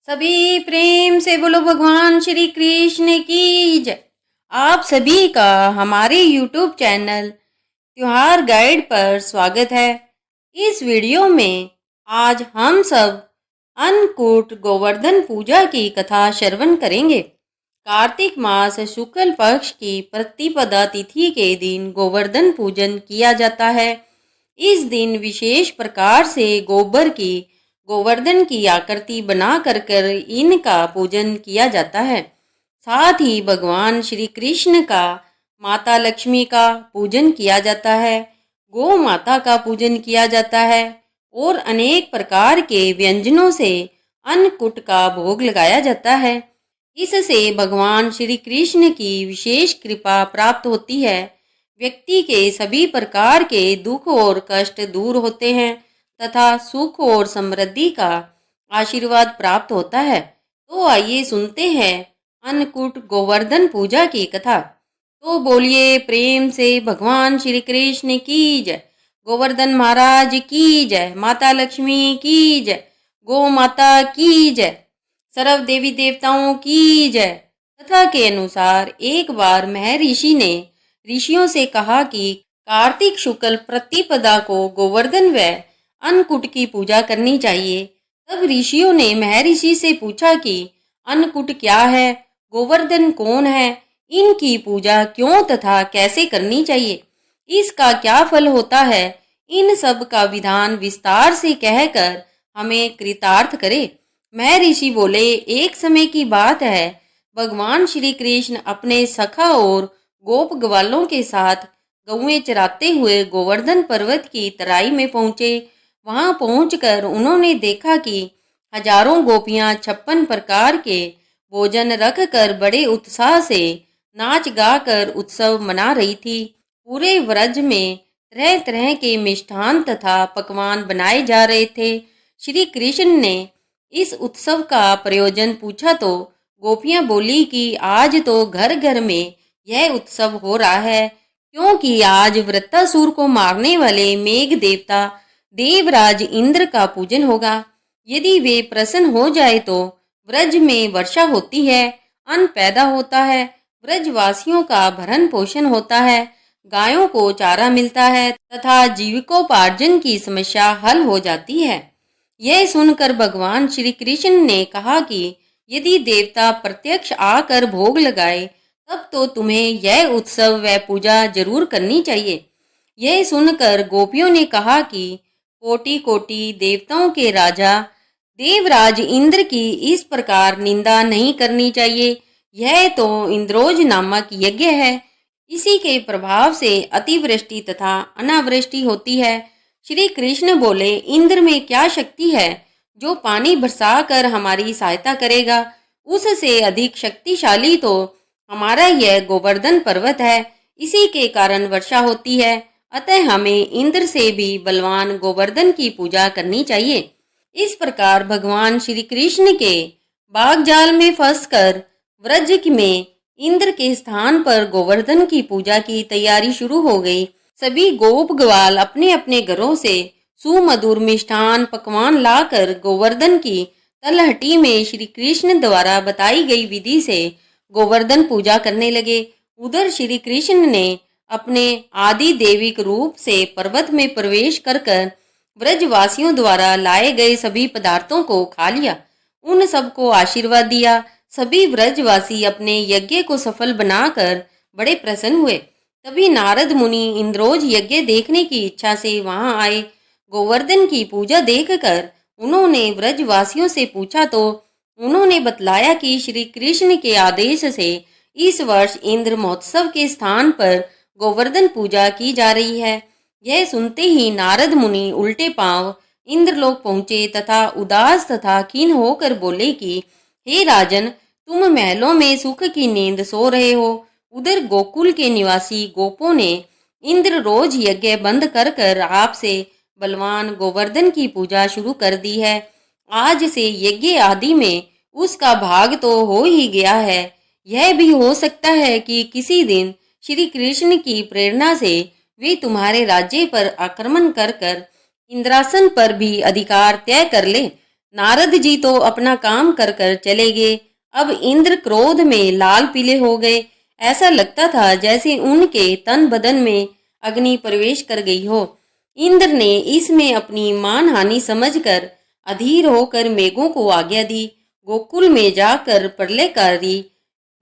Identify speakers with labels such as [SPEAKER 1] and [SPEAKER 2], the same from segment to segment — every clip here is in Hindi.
[SPEAKER 1] सभी प्रेम से बोलो भगवान श्री कृष्ण की जय। आप सभी का हमारे YouTube चैनल त्योहार गाइड पर स्वागत है। इस वीडियो में आज हम सब अन्नकूट गोवर्धन पूजा की कथा श्रवण करेंगे। कार्तिक मास शुक्ल पक्ष की प्रतिपदा तिथि के दिन गोवर्धन पूजन किया जाता है। इस दिन विशेष प्रकार से गोवर्धन की आकृति बना कर इनका पूजन किया जाता है। साथ ही भगवान श्री कृष्ण का माता लक्ष्मी का पूजन किया जाता है, गौ माता का पूजन किया जाता है और अनेक प्रकार के व्यंजनों से अन्नकूट का भोग लगाया जाता है। इससे भगवान श्री कृष्ण की विशेष कृपा प्राप्त होती है। व्यक्ति के सभी प्रकार के दुख और कष्ट दूर होते हैं तथा सुख और समृद्धि का आशीर्वाद प्राप्त होता है। तो आइए सुनते हैं अन्नकूट गोवर्धन पूजा की कथा। तो बोलिए प्रेम से भगवान श्री कृष्ण की जय, गोवर्धन महाराज की जय, माता लक्ष्मी की जय, गौ माता की जय, सर्व देवी देवताओं की जय। कथा के अनुसार एक बार महर्षि ने ऋषियों से कहा कि कार्तिक शुक्ल प्रतिपदा को गोवर्धन व अन्नकूट की पूजा करनी चाहिए। तब ऋषियों ने महर्षि से पूछा कि अन्नकूट क्या है, गोवर्धन कौन है, इनकी पूजा क्यों तथा कैसे करनी चाहिए, इसका क्या फल होता है, इन सब का विधान विस्तार से कहकर हमें कृतार्थ करे। महर्षि बोले, एक समय की बात है, भगवान श्री कृष्ण अपने सखा और गोप ग्वालों के साथ गौएं चराते हुए गोवर्धन पर्वत की तराई में पहुंचे। वहां पहुंचकर उन्होंने देखा कि हजारों गोपियां 56 प्रकार के भोजन रखकर बड़े उत्साह से नाच गा कर उत्सव मना रही थी। पूरे व्रज में तरह तरह के मिष्ठान तथा पकवान बनाए जा रहे थे। श्री कृष्ण ने इस उत्सव का प्रयोजन पूछा तो गोपियां बोली कि आज तो घर घर में यह उत्सव हो रहा है, क्योंकि आज वृत्तासुर को मारने वाले मेघ देवता देवराज इंद्र का पूजन होगा। यदि वे प्रसन्न हो जाए तो व्रज में वर्षा होती है, अन्न पैदा होता है, व्रजवासियों का भरण पोषण होता है, गायों को चारा मिलता है तथा जीविकोपार्जन की समस्या हल हो जाती है। यह सुनकर भगवान श्री कृष्ण ने कहा कि यदि देवता प्रत्यक्ष आकर भोग लगाए तब तो तुम्हें यह उत्सव व पूजा जरूर करनी चाहिए। यह सुनकर गोपियों ने कहा कि कोटि कोटि देवताओं के राजा देवराज इंद्र की इस प्रकार निंदा नहीं करनी चाहिए। यह तो इंद्रोज नामक यज्ञ है, इसी के प्रभाव से अतिवृष्टि तथा अनावृष्टि होती है। श्री कृष्ण बोले, इंद्र में क्या शक्ति है जो पानी बरसाकर हमारी सहायता करेगा, उससे अधिक शक्तिशाली तो हमारा यह गोवर्धन पर्वत है, इसी के कारण वर्षा होती है। अतः हमें इंद्र से भी बलवान गोवर्धन की पूजा करनी चाहिए। इस प्रकार भगवान श्री कृष्ण के बागजाल में फंसकर व्रज में इंद्र के स्थान पर गोवर्धन की पूजा की तैयारी शुरू हो गई। सभी गोप ग्वाल अपने अपने घरों से सुमधुर मिष्ठान पकवान लाकर गोवर्धन की तलहटी में श्री कृष्ण द्वारा बताई गई विधि से गोवर्धन पूजा करने लगे। उधर श्री कृष्ण ने अपने आदि देविक रूप से पर्वत में प्रवेश कर व्रजवासियों द्वारा लाए गए सभी पदार्थों को खा लिया, उन सबको आशीर्वाद दिया। सभी व्रजवासी अपने यज्ञ को सफल बनाकर बड़े प्रसन्न हुए। तभी नारद मुनि इंद्रोज यज्ञ देखने की इच्छा से वहां आए। गोवर्धन की पूजा देखकर उन्होंने व्रजवासियों से पूछा तो उन्होंने बतलाया कि श्री कृष्ण के आदेश से इस वर्ष इंद्र महोत्सव के स्थान पर गोवर्धन पूजा की जा रही है। यह सुनते ही नारद मुनि उल्टे पांव इंद्रलोक पहुंचे तथा उदास तथा खीन होकर बोले कि हे राजन, तुम महलों में सुख की नींद सो रहे हो। उधर गोकुल के निवासी गोपों ने इंद्र रोज यज्ञ बंद कर आपसे बलवान गोवर्धन की पूजा शुरू कर दी है। आज से यज्ञ आदि में उसका भाग तो हो ही गया है। यह भी हो सकता है कि किसी दिन श्री कृष्ण की प्रेरणा से वे तुम्हारे राज्य पर आक्रमण कर इंद्रासन पर भी अधिकार तय कर ले। नारद जी तो अपना काम कर कर चले गए। अब इंद्र क्रोध में लाल पीले हो गए। ऐसा लगता था जैसे उनके तन बदन में अग्नि प्रवेश कर गई हो। इंद्र ने इसमें अपनी मानहानि समझकर अधीर होकर मेघों को आज्ञा दी, गोकुल में जाकर प्रलयकारी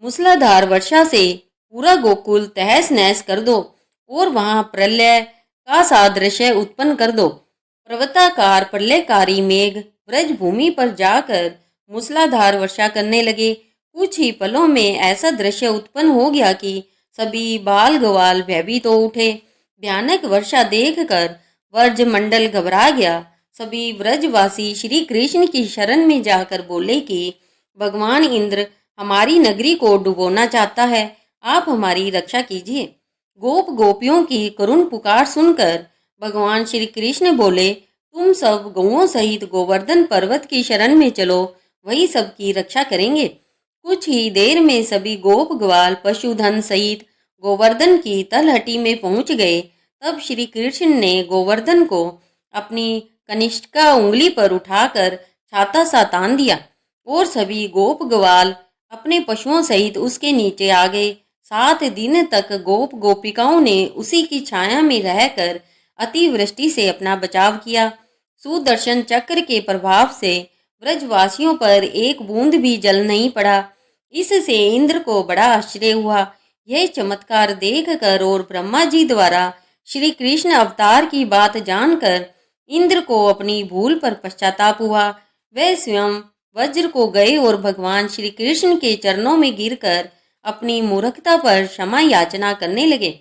[SPEAKER 1] मूसलाधार वर्षा से पूरा गोकुल तहस नहस कर दो और वहां प्रलय का सादृश्य उत्पन्न कर दो। पर्वताकार प्रलयकारी मेघ ब्रज भूमि पर जाकर मूसलाधार वर्षा करने लगे। कुछ ही पलों में ऐसा दृश्य उत्पन्न हो गया कि सभी बाल ग्वाल भयभीत हो उठे। भयानक वर्षा देखकर व्रज मंडल घबरा गया। सभी ब्रजवासी श्री कृष्ण की शरण में जाकर बोले कि भगवान इंद्र हमारी नगरी को डुबोना चाहता है, आप हमारी रक्षा कीजिए। गोप गोपियों की करुण पुकार सुनकर भगवान श्री कृष्ण बोले, तुम सब गौओं सहित गोवर्धन पर्वत की शरण में चलो, वही सबकी रक्षा करेंगे। कुछ ही देर में सभी गोप ग्वाल पशुधन सहित गोवर्धन की तलहटी में पहुंच गए। तब श्री कृष्ण ने गोवर्धन को अपनी कनिष्ठिका उंगली पर उठाकर छाता सा तान दिया और सभी गोप ग्वाल अपने पशुओं सहित उसके नीचे आ गए। 7 दिन तक गोप गोपिकाओं ने उसी की छाया में रहकर अतिवृष्टि से अपना बचाव किया। सुदर्शन चक्र के प्रभाव से ब्रजवासियों पर एक बूंद भी जल नहीं पड़ा। इससे इंद्र को बड़ा आश्चर्य हुआ। यह चमत्कार देखकर और ब्रह्मा जी द्वारा श्री कृष्ण अवतार की बात जानकर इंद्र को अपनी भूल पर पश्चाताप हुआ। वह स्वयं वज्र को गए और भगवान श्री कृष्ण के चरणों में गिरकर अपनी मूर्खता पर क्षमा याचना करने लगे।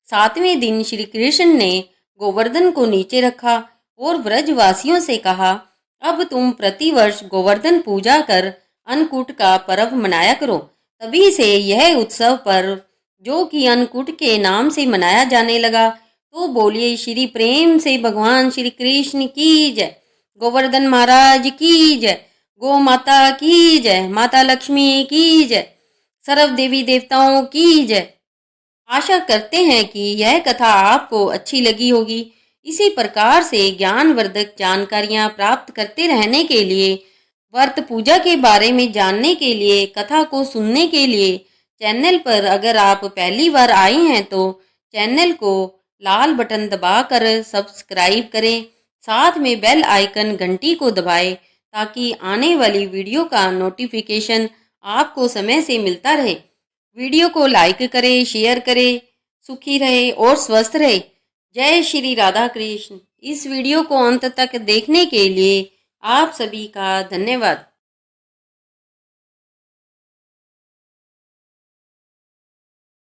[SPEAKER 1] 7वें दिन श्री कृष्ण ने गोवर्धन को नीचे रखा और व्रजवासियों से कहा, अब तुम प्रतिवर्ष गोवर्धन पूजा कर अन्नकूट का पर्व मनाया करो। तभी से यह उत्सव पर्व जो कि अन्नकूट के नाम से मनाया जाने लगा। तो बोलिए श्री प्रेम से भगवान श्री कृष्ण की जय, गोवर्धन महाराज की जय, गौ माता की जय, माता लक्ष्मी की जय, सर्व देवी देवताओं की जय। आशा करते हैं कि यह कथा आपको अच्छी लगी होगी। इसी प्रकार से ज्ञानवर्धक जानकारियां प्राप्त करते रहने के लिए, व्रत पूजा के बारे में जानने के लिए, कथा को सुनने के लिए चैनल पर अगर आप पहली बार आए हैं तो चैनल को लाल बटन दबाकर सब्सक्राइब करें। साथ में बेल आइकन घंटी को दबाएं ताकि आने वाली वीडियो का नोटिफिकेशन आपको समय से मिलता रहे। वीडियो को लाइक करें, शेयर करें। सुखी रहे और स्वस्थ रहे। जय श्री राधा कृष्ण। इस वीडियो को अंत तक देखने के लिए आप सभी का धन्यवाद।